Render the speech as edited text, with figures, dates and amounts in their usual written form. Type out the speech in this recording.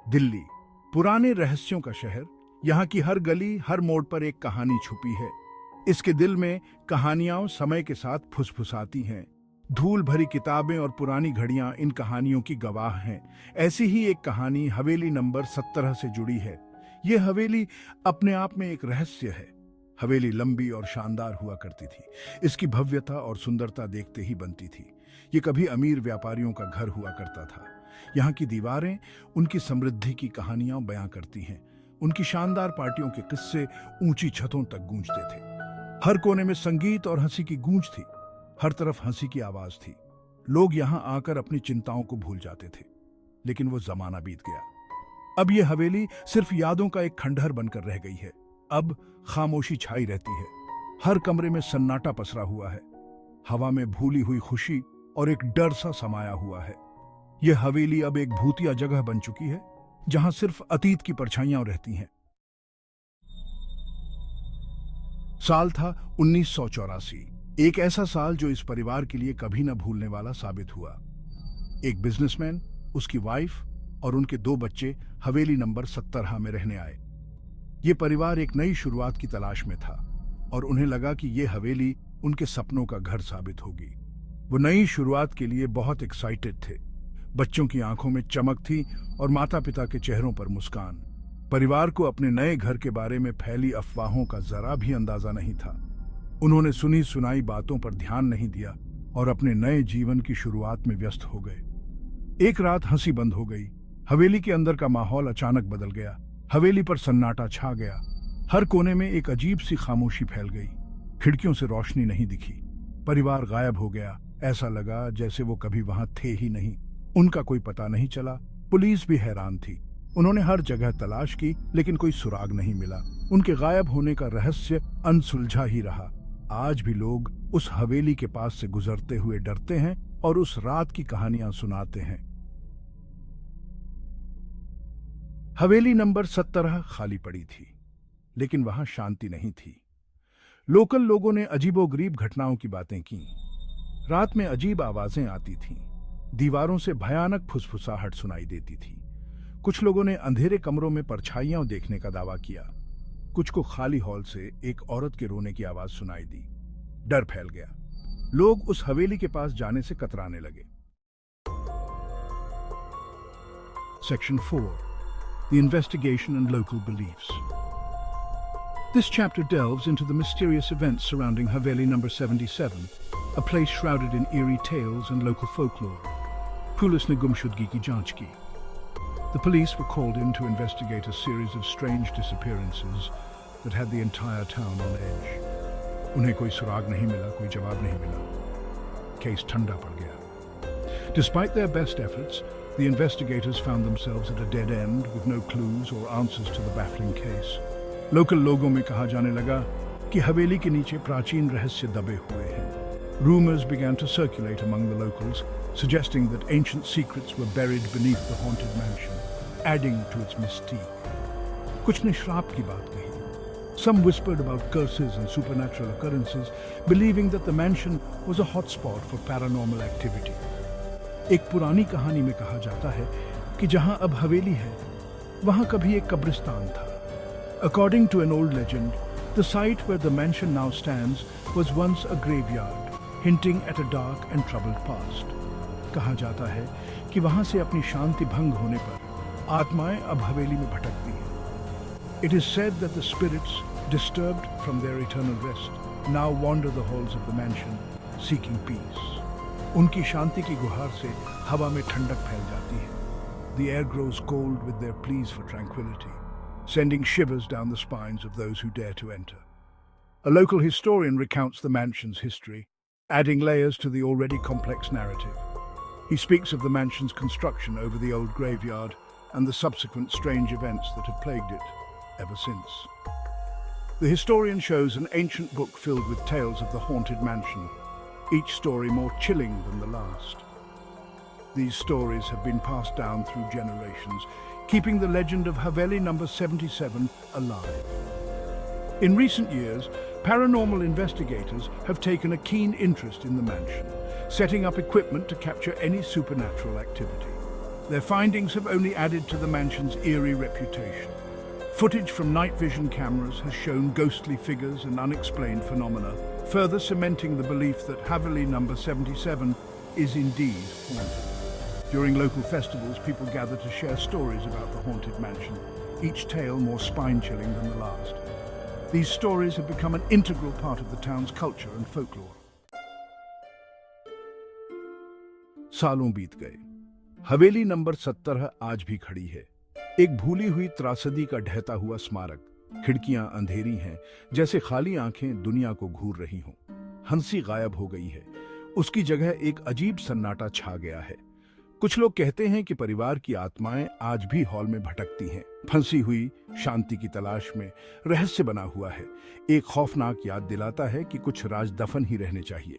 दिल्ली, पुराने रहस्यों का शहर। यहाँ की हर गली, हर मोड़ पर एक कहानी छुपी है। इसके दिल में कहानियां समय के साथ फुसफुसाती हैं। धूल भरी किताबें और पुरानी घड़ियां इन कहानियों की गवाह हैं। ऐसी ही एक कहानी हवेली नंबर 17 से जुड़ी है। ये हवेली अपने आप में एक रहस्य है। हवेली लंबी और शानदार हुआ करती थी। इसकी भव्यता और सुंदरता देखते ही बनती थी। ये कभी अमीर व्यापारियों का घर हुआ करता था। यहाँ की दीवारें उनकी समृद्धि की कहानियां बयां करती हैं। उनकी शानदार पार्टियों के किस्से ऊंची छतों तक गूंजते थे। हर कोने में संगीत और हंसी की गूंज थी। हर तरफ हंसी की आवाज थी। लोग यहाँ आकर अपनी चिंताओं को भूल जाते थे। लेकिन वो जमाना बीत गया। अब ये हवेली सिर्फ यादों का एक खंडहर बनकर रह गई है। अब खामोशी छाई रहती है। हर कमरे में सन्नाटा पसरा हुआ है। हवा में भूली हुई खुशी और एक डर सा समाया हुआ है। यह हवेली अब एक भूतिया जगह बन चुकी है, जहां सिर्फ अतीत की परछाइयां रहती हैं। साल था 1984। एक ऐसा साल जो इस परिवार के लिए कभी न भूलने वाला साबित हुआ। एक बिजनेसमैन, उसकी वाइफ और उनके 2 बच्चे हवेली नंबर 17 में रहने आए। ये परिवार एक नई शुरुआत की तलाश में था और उन्हें लगा कि ये हवेली उनके सपनों का घर साबित होगी। वो नई शुरुआत के लिए बहुत एक्साइटेड थे। बच्चों की आंखों में चमक थी और माता पिता के चेहरों पर मुस्कान। परिवार को अपने नए घर के बारे में फैली अफवाहों का जरा भी अंदाजा नहीं था। उन्होंने सुनी सुनाई बातों पर ध्यान नहीं दिया और अपने नए जीवन की शुरुआत में व्यस्त हो गए। एक रात हंसी बंद हो गई। हवेली के अंदर का माहौल अचानक बदल गया। हवेली पर सन्नाटा छा गया। हर कोने में एक अजीब सी खामोशी फैल गई। खिड़कियों से रोशनी नहीं दिखी। परिवार गायब हो गया। ऐसा लगा जैसे वो कभी वहां थे ही नहीं। उनका कोई पता नहीं चला। पुलिस भी हैरान थी। उन्होंने हर जगह तलाश की, लेकिन कोई सुराग नहीं मिला। उनके गायब होने का रहस्य अनसुलझा ही रहा। आज भी लोग उस हवेली के पास से गुजरते हुए डरते हैं और उस रात की कहानियां सुनाते हैं। हवेली नंबर 17 खाली पड़ी थी, लेकिन वहां शांति नहीं थी। लोकल लोगों ने अजीबोगरीब घटनाओं की बातें की। रात में अजीब आवाजें आती थीं। दीवारों से भयानक फुसफुसाहट सुनाई देती थी। कुछ लोगों ने अंधेरे कमरों में परछाइयां देखने का दावा किया। कुछ को खाली हॉल से एक औरत के रोने की आवाज सुनाई दी। डर फैल गया। लोग उस हवेली के पास जाने से कतराने लगे। Section 4. The investigation and local beliefs. This chapter delves into the mysterious events surrounding Haveli number 77, a place shrouded in eerie tales and local folklore. Pulis ne gumshudgi ki jaanch ki. The police were called in to investigate a series of strange disappearances that had the entire town on edge. उन्हें कोई सुराग नहीं मिला, कोई जवाब नहीं मिला। Case ठंडा पड़ गया। Despite their best efforts, the investigators found themselves at a dead end with no clues or answers to the baffling case. Local लोगों में कहा जाने लगा कि हवेली के नीचे प्राचीन रहस्य दबे हुए हैं। Rumors began to circulate among the locals, suggesting that ancient secrets were buried beneath the haunted mansion, adding to its mystique. कुछ ने श्राप की बात कही। Some whispered about curses and supernatural occurrences, believing that the mansion was a hotspot for paranormal activity. एक पुरानी कहानी में कहा जाता है कि जहां अब हवेली है, वहां कभी एक कब्रिस्तान था। According to an old legend, the site where the mansion now stands was once a graveyard, hinting at a dark and troubled past. कहा जाता है कि वहां से अपनी शांति भंग होने पर आत्माएं अब हवेली में भटकती हैं। It is said that the spirits, disturbed from their eternal rest, now wander the halls of the mansion, seeking peace. उनकी शांति की गुहार से हवा में ठंडक फैल जाती है। The air grows cold with their pleas for tranquility, sending shivers down the spines of those who dare to enter. A local historian recounts the mansion's history, adding layers to the already complex narrative. He speaks of the mansion's construction over the old graveyard and the subsequent strange events that have plagued it ever since. The historian shows an ancient book filled with tales of the haunted mansion, each story more chilling than the last. These stories have been passed down through generations, keeping the legend of Haveli number 77 alive. In recent years, paranormal investigators have taken a keen interest in the mansion, setting up equipment to capture any supernatural activity. Their findings have only added to the mansion's eerie reputation. Footage from night vision cameras has shown ghostly figures and unexplained phenomena, further cementing the belief that Haveli number 77 is indeed haunted. During local festivals, people gather to share stories about the haunted mansion, each tale more spine-chilling than the last. These stories have become an integral part of the town's culture and folklore. सालों बीत गए। हवेली number 70 आज भी खड़ी है, एक भूली हुई त्रासदी का ढहता हुआ स्मारक। खिड़कियां अंधेरी हैं, जैसे खाली आंखें दुनिया को घूर रही हों। हंसी गायब हो गई है, उसकी जगह एक अजीब सन्नाटा छा गया है। कुछ लोग कहते हैं कि परिवार की आत्माएं आज भी हॉल में भटकती हैं, फंसी हुई शांति की तलाश में। रहस्य बना हुआ है, एक खौफनाक याद दिलाता है कि कुछ राज दफन ही रहने चाहिए।